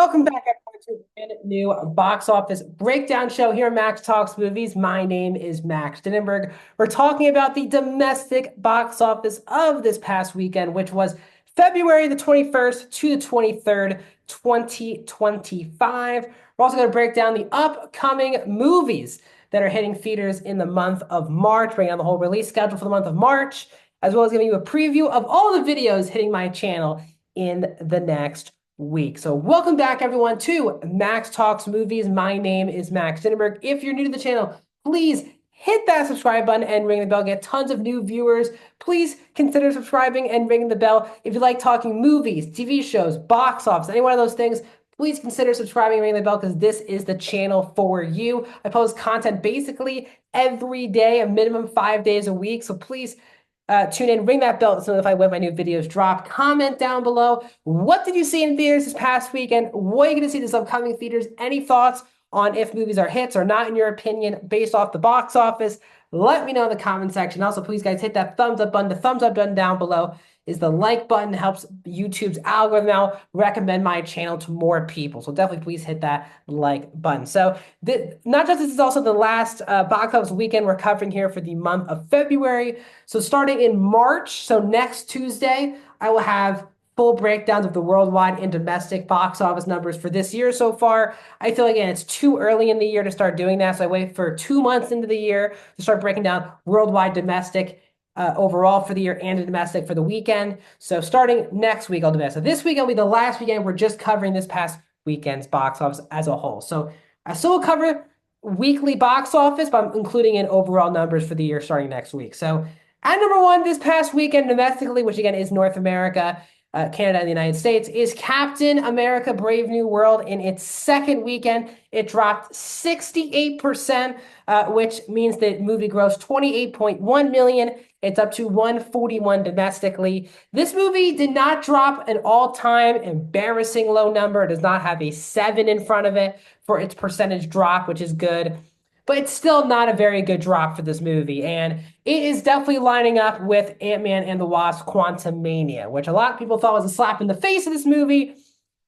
Welcome back, everyone, to a brand new box office breakdown show here at Max Talks Movies. My name is Max Dinenberg. We're talking about the domestic box office of this past weekend, which was February the 21st to the 23rd, 2025. We're also going to break down the upcoming movies that are hitting theaters in the month of March, bringing down the whole release schedule for the month of March, as well as giving you a preview of all the videos hitting my channel in the next week. So welcome back, everyone, to Max Talks Movies. My name is Max Dinenberg. If you're new to the channel, please hit that subscribe button and ring the bell. Get tons of new viewers. Please consider subscribing and ringing the bell. If you like talking movies, TV shows, box office, any one of those things, please consider subscribing and ringing the bell because this is the channel for you. I post content basically every day, a minimum 5 days a week. So please tune in, ring that bell to notify when my new videos drop. Comment down below. What did you see in theaters this past weekend? What are you going to see this upcoming theaters? Any thoughts on if movies are hits or not, in your opinion, based off the box office? Let me know in the comment section. Also, please, guys, hit that thumbs up button. The thumbs up button down below is the like button. It helps YouTube's algorithm now recommend my channel to more people. So definitely please hit that like button. So not just this is also the last box office weekend we're covering here for the month of February. So starting in March, so next Tuesday, I will have full breakdowns of the worldwide and domestic box office numbers for this year so far. I feel like, again, it's too early in the year to start doing that. So I wait for 2 months into the year to start breaking down worldwide, domestic, overall for the year and domestic for the weekend. So starting next week, I'll do that. So this weekend will be the last weekend. We're just covering this past weekend's box office as a whole. So I still will cover weekly box office, but I'm including in overall numbers for the year starting next week. So at number one this past weekend domestically, which again is North America, Canada, and the United States, is Captain America Brave New World. In its second weekend, it dropped 68%, which means the movie grossed 28.1 million. It's up to 141 domestically. This movie did not drop an all-time embarrassing low number. It does not have a 7 in front of it for its percentage drop, which is good. But it's still not a very good drop for this movie. And it is definitely lining up with Ant-Man and the Wasp: Quantumania, which a lot of people thought was a slap in the face of this movie.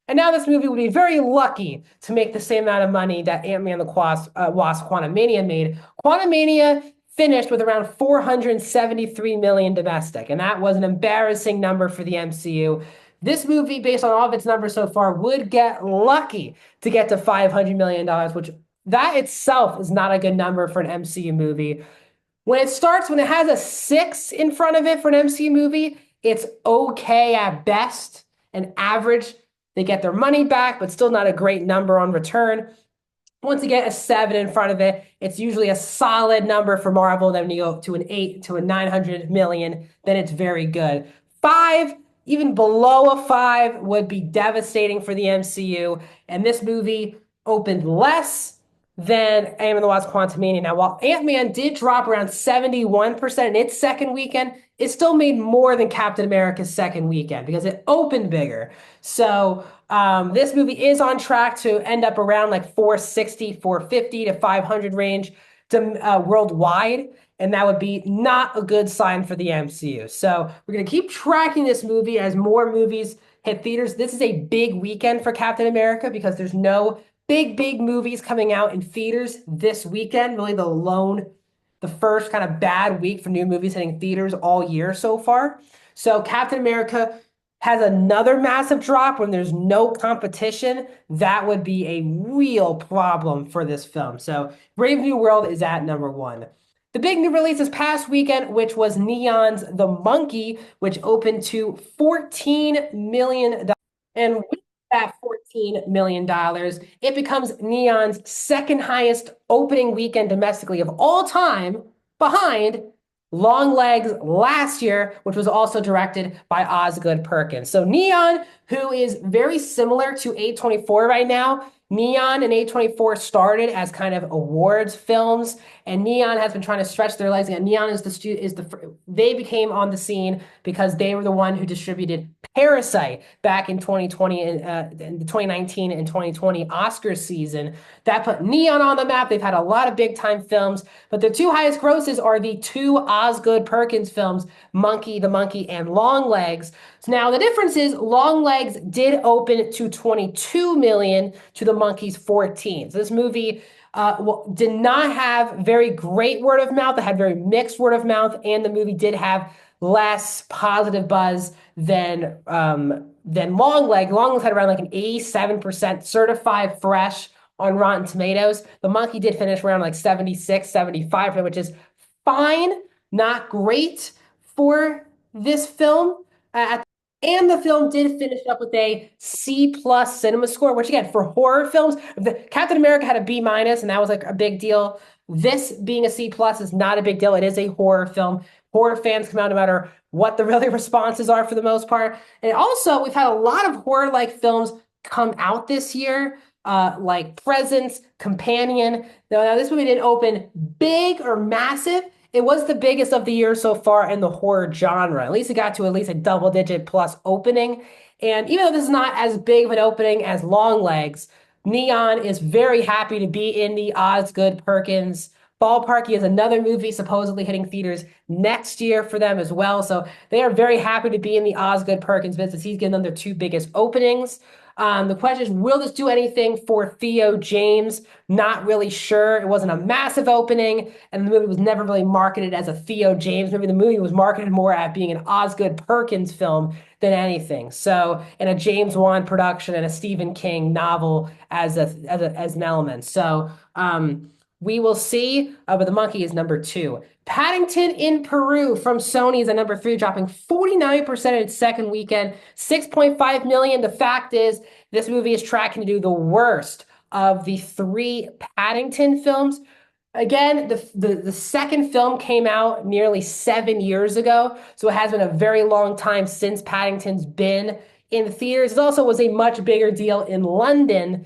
And now this movie would be very lucky to make the same amount of money that Ant-Man and the Wasp: Quantumania made. Quantumania finished with around 473 million domestic, and that was an embarrassing number for the MCU. This movie, based on all of its numbers so far, would get lucky to get to $500 million, which that itself is not a good number for an MCU movie. When it has a 6 in front of it for an MCU movie, it's okay at best. An average, they get their money back, but still not a great number on return. Once you get a 7 in front of it, it's usually a solid number for Marvel. Then when you go to an 8 to a 900 million, then it's very good. 5, even below a 5, would be devastating for the MCU. And this movie opened less than Ant-Man and the Wasp: Quantumania. Now, while Ant-Man did drop around 71% in its second weekend, it still made more than Captain America's second weekend because it opened bigger. So this movie is on track to end up around like 460, 450 to 500 range to, worldwide. And that would be not a good sign for the MCU. So we're going to keep tracking this movie as more movies hit theaters. This is a big weekend for Captain America because there's no big movies coming out in theaters this weekend. Really the first kind of bad week for new movies hitting theaters all year so far. So Captain America has another massive drop when there's no competition. That would be a real problem for this film. So Brave New World is at number one. The big new release this past weekend, which was Neon's The Monkey, which opened to $14 million. And with that $14 million, it becomes Neon's second highest opening weekend domestically of all time, behind Longlegs last year, which was also directed by Osgood Perkins. So Neon, who is very similar to A24 right now, Neon and A24 started as kind of awards films, and Neon has been trying to stretch their legs. And Neon is they became on the scene because they were the one who distributed Parasite back in 2020 and in the 2019 and 2020 Oscar season. That put Neon on the map. They've had a lot of big time films, but the two highest grosses are the two Osgood Perkins films, Monkey the Monkey and Longlegs. So now the difference is Longlegs did open to 22 million to the Monkey's 14. So this movie did not have very great word of mouth. It had very mixed word of mouth, and the movie did have less positive buzz than Longlegs. Longlegs had around like an 87% certified fresh on Rotten Tomatoes. The Monkey did finish around like 76, 75, which is fine, not great for this film. And the film did finish up with a C plus cinema score, which again, for horror films, Captain America had a B minus, and that was like a big deal. This being a C plus is not a big deal. It is a horror film. Horror fans come out no matter what the really responses are for the most part. And also, we've had a lot of horror-like films come out this year, like Presence, Companion. Now, this movie didn't open big or massive. It was the biggest of the year so far in the horror genre. At least it got to at least a double-digit plus opening. And even though this is not as big of an opening as Longlegs, Neon is very happy to be in the Osgood Perkins ballpark. He has another movie supposedly hitting theaters next year for them as well. So they are very happy to be in the Osgood Perkins business. He's given them their two biggest openings. The question is, will this do anything for Theo James? Not really sure. It wasn't a massive opening, and the movie was never really marketed as a Theo James movie. The movie was marketed more at being an Osgood Perkins film than anything. So, in a James Wan production and a Stephen King novel as an element. So, we will see, but The Monkey is number 2. Paddington in Peru from Sony is at number 3, dropping 49% in its second weekend, 6.5 million. The fact is, this movie is tracking to do the worst of the 3 Paddington films. Again, the second film came out nearly 7 years ago, so it has been a very long time since Paddington's been in the theaters. It also was a much bigger deal in London,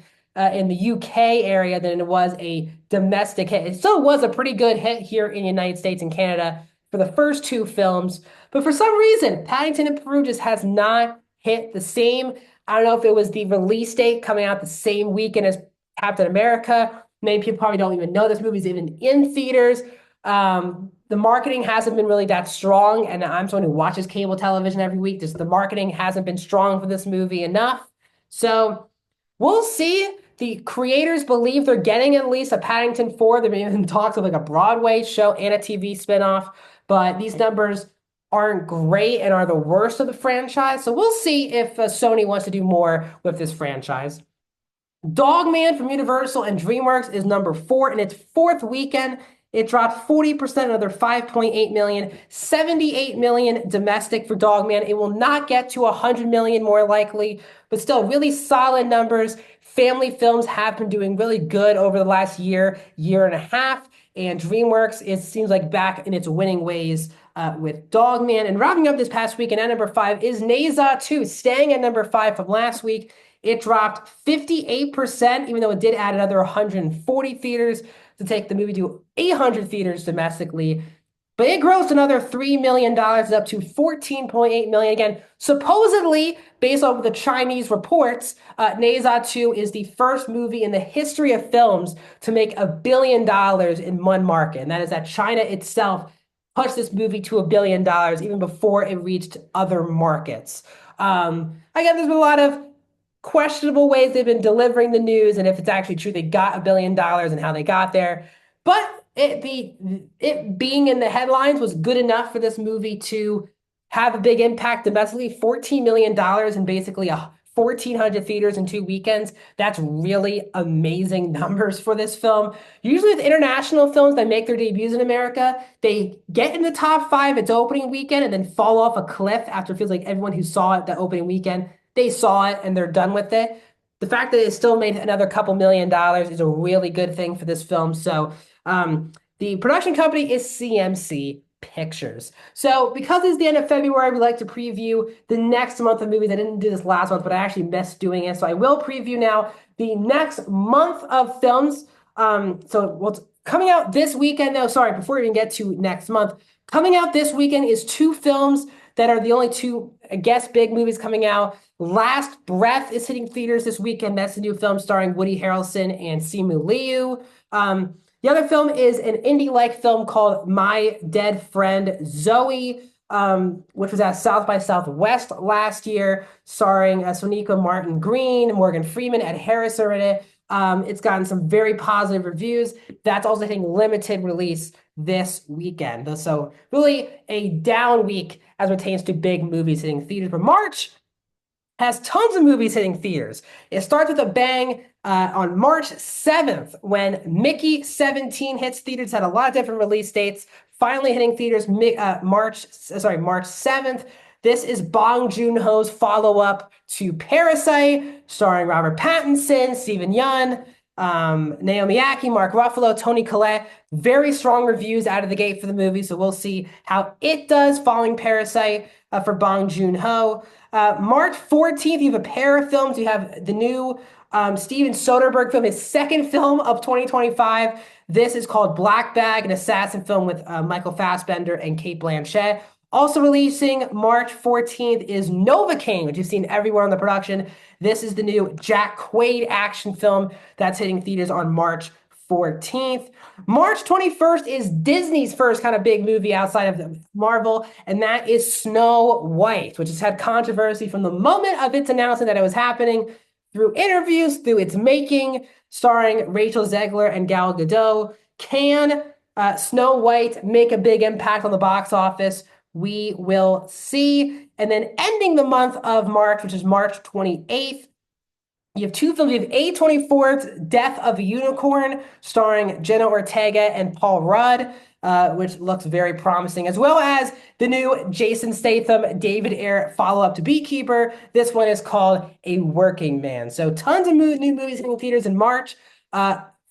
in the UK area, than it was a domestic hit. It still was a pretty good hit here in the United States and Canada for the first 2 films, but for some reason, Paddington in Peru just has not hit the same. I don't know if it was the release date coming out the same weekend as Captain America. Many people probably don't even know this movie's even in theaters. The marketing hasn't been really that strong, and I'm someone who watches cable television every week. Just the marketing hasn't been strong for this movie enough. So we'll see. The creators believe they're getting at least a Paddington 4. There have been talks of like a Broadway show and a TV spinoff, but these numbers aren't great and are the worst of the franchise. So we'll see if Sony wants to do more with this franchise. Dogman from Universal and DreamWorks is number 4 in its 4th weekend. It dropped 40%, another 5.8 million, 78 million domestic for Dogman. It will not get to 100 million more likely, but still really solid numbers. Family films have been doing really good over the last year, year and a half, and DreamWorks seems like back in its winning ways with Dogman. And wrapping up this past weekend at number 5 is Neza 2, staying at number 5 from last week. It dropped 58%, even though it did add another 140 theaters to take the movie to 800 theaters domestically. But it grossed another $3 million, up to 14.8 million. Again, supposedly, based on the Chinese reports, Neza 2 is the first movie in the history of films to make $1 billion in one market. And that is that China itself pushed this movie to $1 billion even before it reached other markets. Again, there's been a lot of questionable ways they've been delivering the news and if it's actually true they got $1 billion and how they got there. But it being in the headlines was good enough for this movie to have a big impact domestically. $14 million in basically 1,400 theaters in 2 weekends. That's really amazing numbers for this film. Usually with international films that make their debuts in America, they get in the top 5 its opening weekend and then fall off a cliff after it feels like everyone who saw it that opening weekend, they saw it and they're done with it. The fact that it still made another couple $1 million is a really good thing for this film. So the production company is CMC. Pictures. So because it's the end of February, we like to preview the next month of movies. I didn't do this last month, but I actually missed doing it. So I will preview now the next month of films. So what's coming out this weekend, though, sorry, before we even get to next month, coming out this weekend is two films that are the only two, I guess, big movies coming out. Last Breath is hitting theaters this weekend. That's the new film starring Woody Harrelson and Simu Liu. The other film is an indie-like film called My Dead Friend Zoe, which was at South by Southwest last year, starring Sonequa Martin Green, Morgan Freeman, Ed Harris are in it. It's gotten some very positive reviews. That's also hitting limited release this weekend. So really a down week as pertains to big movies hitting theaters. But March has tons of movies hitting theaters. It starts with a bang on March 7th when Mickey 17 hits theaters. Had a lot of different release dates. Finally hitting theaters March 7th. This is Bong Joon-ho's follow-up to Parasite, starring Robert Pattinson, Steven Yeun, Naomi Ackie, Mark Ruffalo, Toni Collette. Very strong reviews out of the gate for the movie, so we'll see how it does following Parasite for Bong Joon-ho. March 14th, you have a pair of films. You have the new Steven Soderbergh film, his second film of 2025. This is called Black Bag, an assassin film with Michael Fassbender and Cate Blanchett. Also releasing March 14th is Novocaine, which you've seen everywhere in the production. This is the new Jack Quaid action film that's hitting theaters on March 14th. March 21st is Disney's first kind of big movie outside of Marvel, and that is Snow White, which has had controversy from the moment of its announcement that it was happening, through interviews, through its making, starring Rachel Zegler and Gal Gadot. Can Snow White make a big impact on the box office? We will see. And then ending the month of March, which is March 28th, you have two films. You have A24's Death of a Unicorn, starring Jenna Ortega and Paul Rudd, which looks very promising, as well as the new Jason Statham, David Ayer follow-up to Beekeeper. This one is called A Working Man. So tons of new movies hitting theaters in March.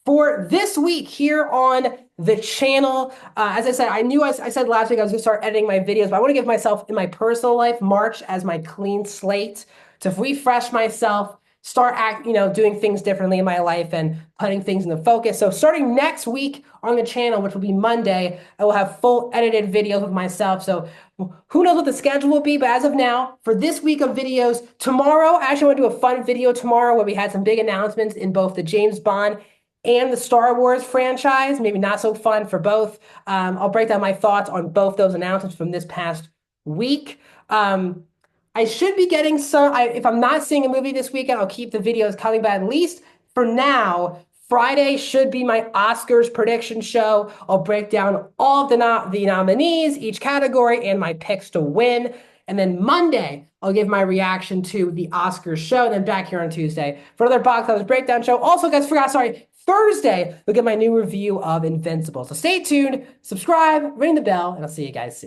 For this week here on the channel, as I said, I said last week I was going to start editing my videos, but I want to give myself, in my personal life, March as my clean slate to refresh myself, start doing things differently in my life and putting things into focus. So starting next week on the channel, which will be Monday, I will have full edited videos with myself. So who knows what the schedule will be, but as of now, for this week of videos, tomorrow, I actually want to do a fun video tomorrow where we had some big announcements in both the James Bond and the Star Wars franchise, maybe not so fun for both. I'll break down my thoughts on both those announcements from this past week. I should be getting some, if I'm not seeing a movie this weekend, I'll keep the videos coming, but at least for now, Friday should be my Oscars prediction show. I'll break down all of the nominees, each category, and my picks to win. And then Monday, I'll give my reaction to the Oscars show, and then back here on Tuesday for another box office breakdown show. Also, guys, Thursday, we'll get my new review of Invincible. So stay tuned, subscribe, ring the bell, and I'll see you guys soon.